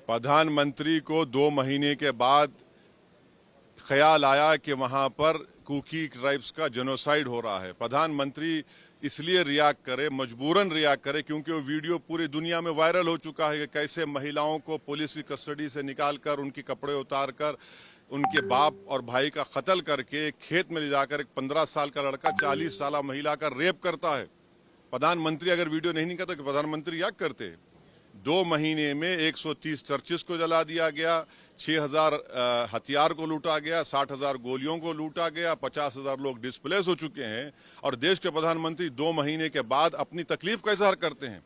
प्रधानमंत्री को 2 महीने के बाद ख्याल आया कि वहां पर कुकी ट्राइब्स का जेनोसाइड हो रहा है। प्रधानमंत्री इसलिए रिएक्ट करे, मजबूरन रिएक्ट करे, क्योंकि वो वीडियो पूरी दुनिया में वायरल हो चुका है कि कैसे महिलाओं को पुलिस की कस्टडी से निकालकर उनके कपड़े उतारकर उनके बाप और भाई का कत्ल करके खेत में ले जाकर एक 15 साल का लड़का 40 साल महिला का रेप करता है। प्रधानमंत्री अगर वीडियो नहीं निकालता तो प्रधानमंत्री क्या करते? 2 महीने में 130 चर्चिस को जला दिया गया, 6000 हथियार को लूटा गया, 60,000 गोलियों को लूटा गया, 50,000 लोग डिस्प्लेस हो चुके हैं। और देश के प्रधानमंत्री 2 महीने के बाद अपनी तकलीफ का इजहार करते हैं।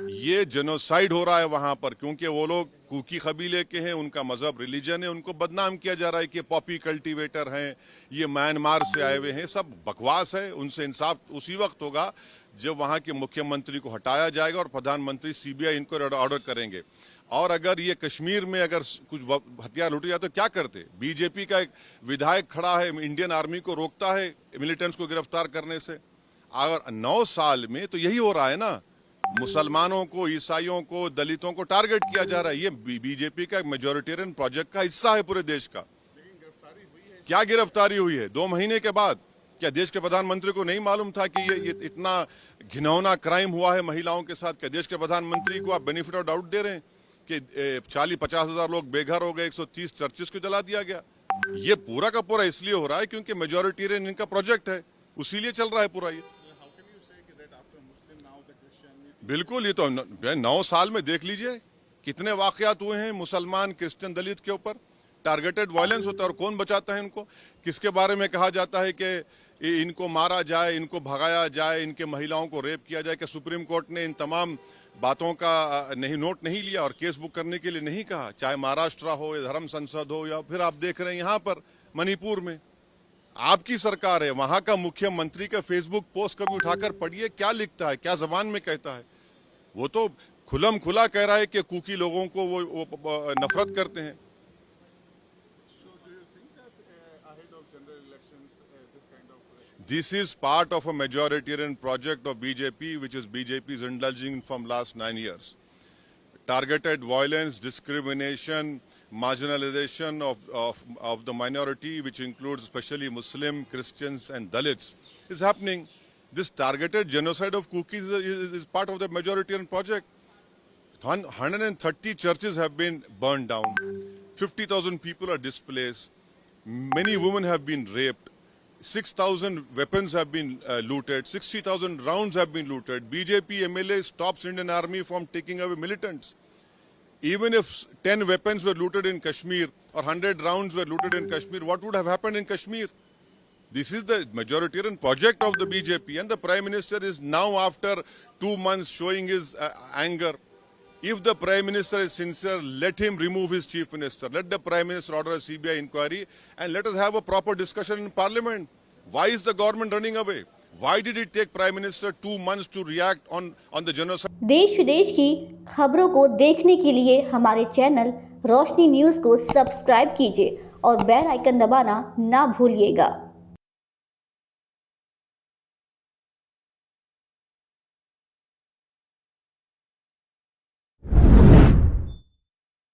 ये जेनोसाइड हो रहा है वहां पर, क्योंकि वो लोग कुकी कबीले के हैं, उनका मजहब रिलीजन है, उनको बदनाम किया जा रहा है कि पॉपी कल्टीवेटर हैं, ये म्यांमार से आए हुए हैं। सब बकवास है। उनसे इंसाफ उसी वक्त होगा जब वहां के मुख्यमंत्री को हटाया जाएगा और प्रधानमंत्री सीबीआई इंक्वायरी ऑर्डर करेंगे। और अगर ये कश्मीर में अगर कुछ हथियार लूटे जाते तो क्या करते? बीजेपी का एक विधायक खड़ा है, इंडियन आर्मी को रोकता है मिलिटेंट्स को गिरफ्तार करने से। अगर 9 साल में तो यही हो रहा है ना, मुसलमानों को, ईसाइयों को, दलितों को टारगेट किया जा रहा है। ये बीजेपी का मेजॉरिटेरियन प्रोजेक्ट का हिस्सा है पूरे देश का। क्या गिरफ्तारी हुई है 2 महीने के बाद? क्या देश के प्रधानमंत्री को नहीं मालूम था कि ये इतना घिनौना क्राइम हुआ है महिलाओं के साथ? क्या देश के प्रधानमंत्री को आप बेनिफिट ऑफ डाउट दे रहे हैं कि 40-50 हजार लोग बेघर हो गए, 130 चर्चिस को जला दिया गया? ये पूरा का पूरा इसलिए हो रहा है क्योंकि मेजॉरिटेरियन इनका प्रोजेक्ट है, उसीलिए चल रहा है पूरा ये। बिल्कुल, ये तो 9 साल में देख लीजिए कितने वाकयात हुए हैं मुसलमान, क्रिश्चियन, दलित के ऊपर। टारगेटेड वायलेंस होता है और कौन बचाता है इनको? किसके बारे में कहा जाता है कि इनको मारा जाए, इनको भगाया जाए, इनके महिलाओं को रेप किया जाए? कि सुप्रीम कोर्ट ने इन तमाम बातों का नोट नहीं लिया और केस बुक करने के लिए नहीं कहा? चाहे महाराष्ट्र हो या धर्म संसद हो, या फिर आप देख रहे हैं यहाँ पर मणिपुर में आपकी सरकार है, वहां का मुख्यमंत्री का फेसबुक पोस्ट कभी उठाकर पढ़िए, क्या लिखता है, क्या जबान में कहता है। वो तो खुलम खुला कह रहा है कि कुकी लोगों को वो नफरत करते हैं। This is part of a majoritarian project of BJP, which is BJP is indulging from last 9 years. Targeted violence, discrimination, marginalization of the minority, which includes especially Muslim, Christians and Dalits, is happening. This targeted genocide of Kukis is part of the majoritarian project. 130 churches have been burned down. 50,000 people are displaced. Many women have been raped. 6,000 weapons have been looted. 60,000 rounds have been looted. BJP MLA stops Indian Army from taking away militants. Even if 10 weapons were looted in Kashmir or 100 rounds were looted in Kashmir, what would have happened in Kashmir? This is the majoritarian project of the BJP, and the Prime Minister is now, after 2 months, showing his anger. If the Prime Minister is sincere, let him remove his Chief Minister. Let the Prime Minister order a CBI inquiry and let us have a proper discussion in Parliament. Why is the government running away? Why did it take Prime Minister 2 months to react on the genocide? देश विदेश की खबरों को देखने के लिए हमारे channel रोशनी news को सब्सक्राइब कीजिए और बेल आइकन दबाना ना भूलिएगा।